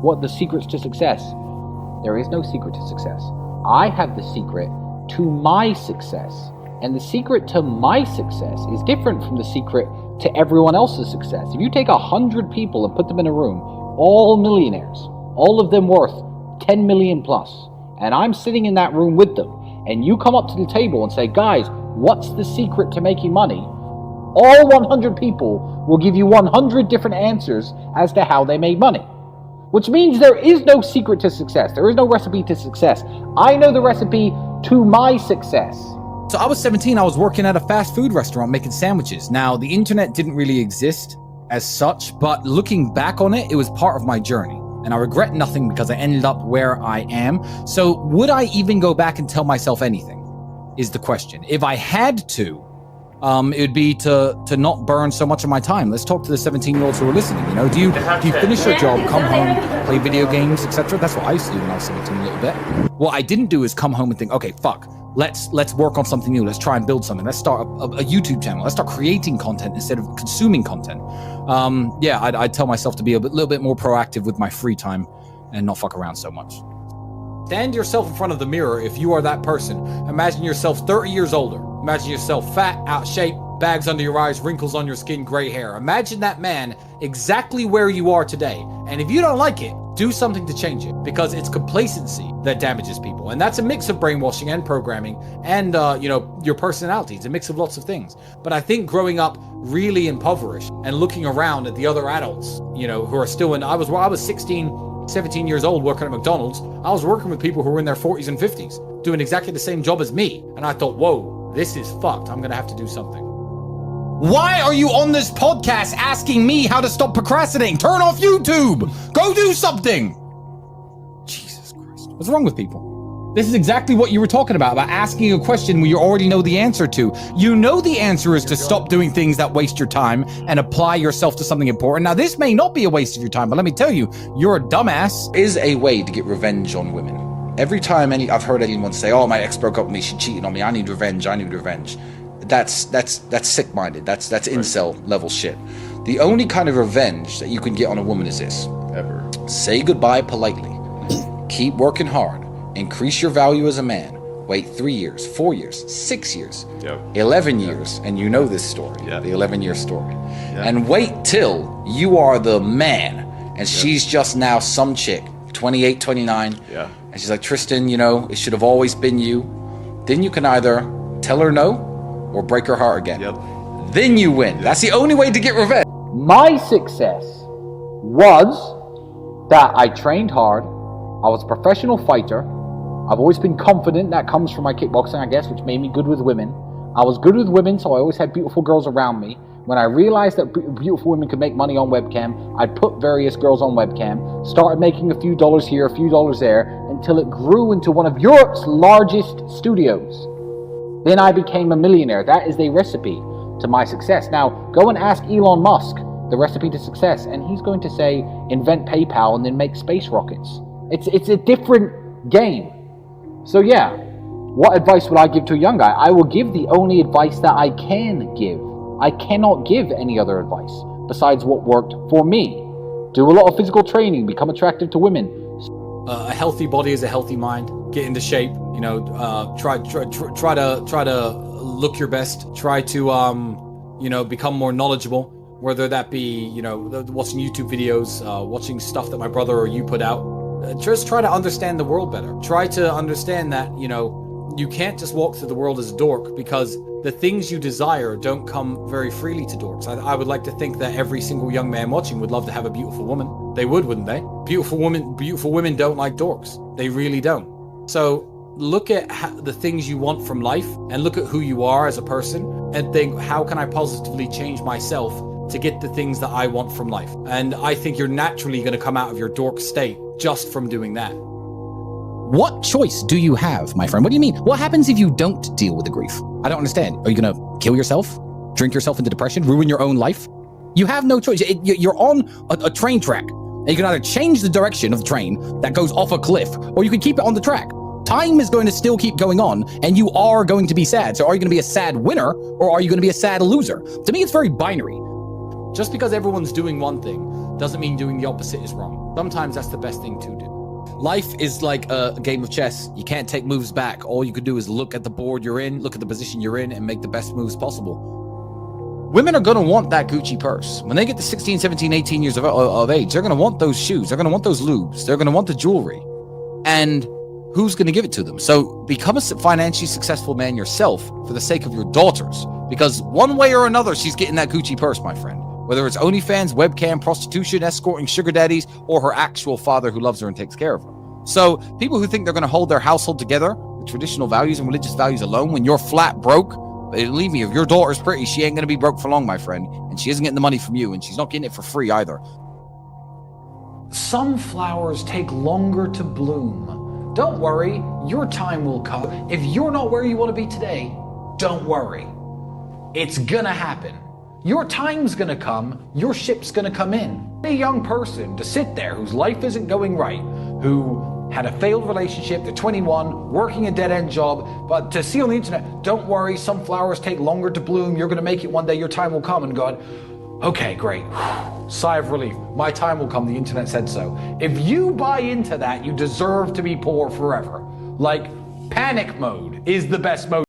what the secrets to success. There is no secret to success. I have the secret to my success. And the secret to my success is different from the secret to everyone else's success. If you take 100 people and put them in a room, all millionaires, all of them worth 10 million plus, and I'm sitting in that room with them, and you come up to the table and say, guys, what's the secret to making money? All 100 people will give you 100 different answers as to how they made money. Which means there is no secret to success. There is no recipe to success. I know the recipe to my success. So I was 17, I was working at a fast food restaurant making sandwiches. Now, the internet didn't really exist as such, but looking back on it, it was part of my journey. And I regret nothing because I ended up where I am. So would I even go back and tell myself anything is the question. If I had to, it would be to not burn so much of my time. Let's talk to the 17-year-olds who are listening. You know, do you finish your job, come home, play video games, etc.? That's what I used to do when I was 17 a little bit. What I didn't do is come home and think, okay, fuck. Let's work on something new. Let's try and build something. Let's start a YouTube channel. Let's start creating content instead of consuming content. I'd tell myself to be a little bit more proactive with my free time and not fuck around so much. Stand yourself in front of the mirror if you are that person. Imagine yourself 30 years older. Imagine yourself fat, out of shape, bags under your eyes, wrinkles on your skin, gray hair. Imagine that man exactly where you are today. And if you don't like it, do something to change it, because it's complacency that damages people. And that's a mix of brainwashing and programming and, your personality. It's a mix of lots of things. But I think growing up really impoverished and looking around at the other adults, who are still I was 16, 17 years old working at McDonald's. I was working with people who were in their 40s and 50s doing exactly the same job as me. And I thought, whoa, this is fucked. I'm going to have to do something. Why are you on this podcast asking me how to stop procrastinating? Turn off YouTube. Go do something. Jesus Christ. What's wrong with people? This is exactly what you were talking about asking a question you already know the answer to. You know the answer is to stop doing things that waste your time and apply yourself to something important. Now, this may not be a waste of your time, but let me tell you, you're a dumbass. Is a way to get revenge on women. Every time I've heard anyone say, oh, my ex broke up with me, she cheated on me, I need revenge. That's sick-minded. That's incel level shit. The only kind of revenge that you can get on a woman is this. Ever. Say goodbye politely. Keep working hard. Increase your value as a man. Wait 3 years, 4 years, 6 years, 11 years, and you know this story, the 11-year story. And wait till you are the man, and she's just now some chick, 28, 29, and she's like, Tristan, it should have always been you. Then you can either tell her no, or break her heart again. Then you win. That's the only way to get revenge. My success was that I trained hard. I was a professional fighter. I've always been confident. That comes from my kickboxing, I guess, which made me good with women. I was good with women, so I always had beautiful girls around me. When I realized that beautiful women could make money on webcam, I put various girls on webcam, started making a few dollars here, a few dollars there, until it grew into one of Europe's largest studios. Then I became a millionaire. That is the recipe to my success. Now, go and ask Elon Musk the recipe to success, and he's going to say, invent PayPal and then make space rockets. It's a different game. So yeah, what advice would I give to a young guy? I will give the only advice that I can give. I cannot give any other advice besides what worked for me. Do a lot of physical training, become attractive to women. A healthy body is a healthy mind. Get into shape. Try to look your best. Try to become more knowledgeable. Whether that be watching YouTube videos, watching stuff that my brother or you put out. Just try to understand the world better. Try to understand that you can't just walk through the world as a dork, because the things you desire don't come very freely to dorks. I would like to think that every single young man watching would love to have a beautiful woman. They would, wouldn't they? Beautiful women don't like dorks. They really don't. So look at the things you want from life and look at who you are as a person and think, how can I positively change myself to get the things that I want from life? And I think you're naturally going to come out of your dork state just from doing that. What choice do you have, my friend? What do you mean? What happens if you don't deal with the grief? I don't understand. Are you going to kill yourself? Drink yourself into depression? Ruin your own life? You have no choice. You're on a train track. And you can either change the direction of the train that goes off a cliff, or you can keep it on the track. Time is going to still keep going on, and you are going to be sad. So are you going to be a sad winner, or are you going to be a sad loser? To me, it's very binary. Just because everyone's doing one thing doesn't mean doing the opposite is wrong. Sometimes that's the best thing to do. Life is like a game of chess. You can't take moves back. All you can do is look at the board you're in, look at the position you're in, and make the best moves possible. Women are going to want that Gucci purse. When they get to 16, 17, 18 years of age, they're going to want those shoes. They're going to want those lubes. They're going to want the jewelry. And who's going to give it to them? So become a financially successful man yourself for the sake of your daughters. Because one way or another, she's getting that Gucci purse, my friend. Whether it's OnlyFans, webcam, prostitution, escorting, sugar daddies, or her actual father who loves her and takes care of her. So people who think they're going to hold their household together with traditional values and religious values alone when you're flat broke, believe me, if your daughter's pretty, she ain't going to be broke for long, my friend. And she isn't getting the money from you, and she's not getting it for free either. Some flowers take longer to bloom. Don't worry, your time will come. If you're not where you want to be today, don't worry. It's gonna happen. Your time's gonna come, your ship's gonna come in. A young person to sit there whose life isn't going right, who had a failed relationship, they're 21, working a dead-end job, but to see on the internet, don't worry, some flowers take longer to bloom, you're gonna make it one day, your time will come, and God, okay, great. Sigh of relief. My time will come, the internet said so. If you buy into that, you deserve to be poor forever. Like, panic mode is the best mode.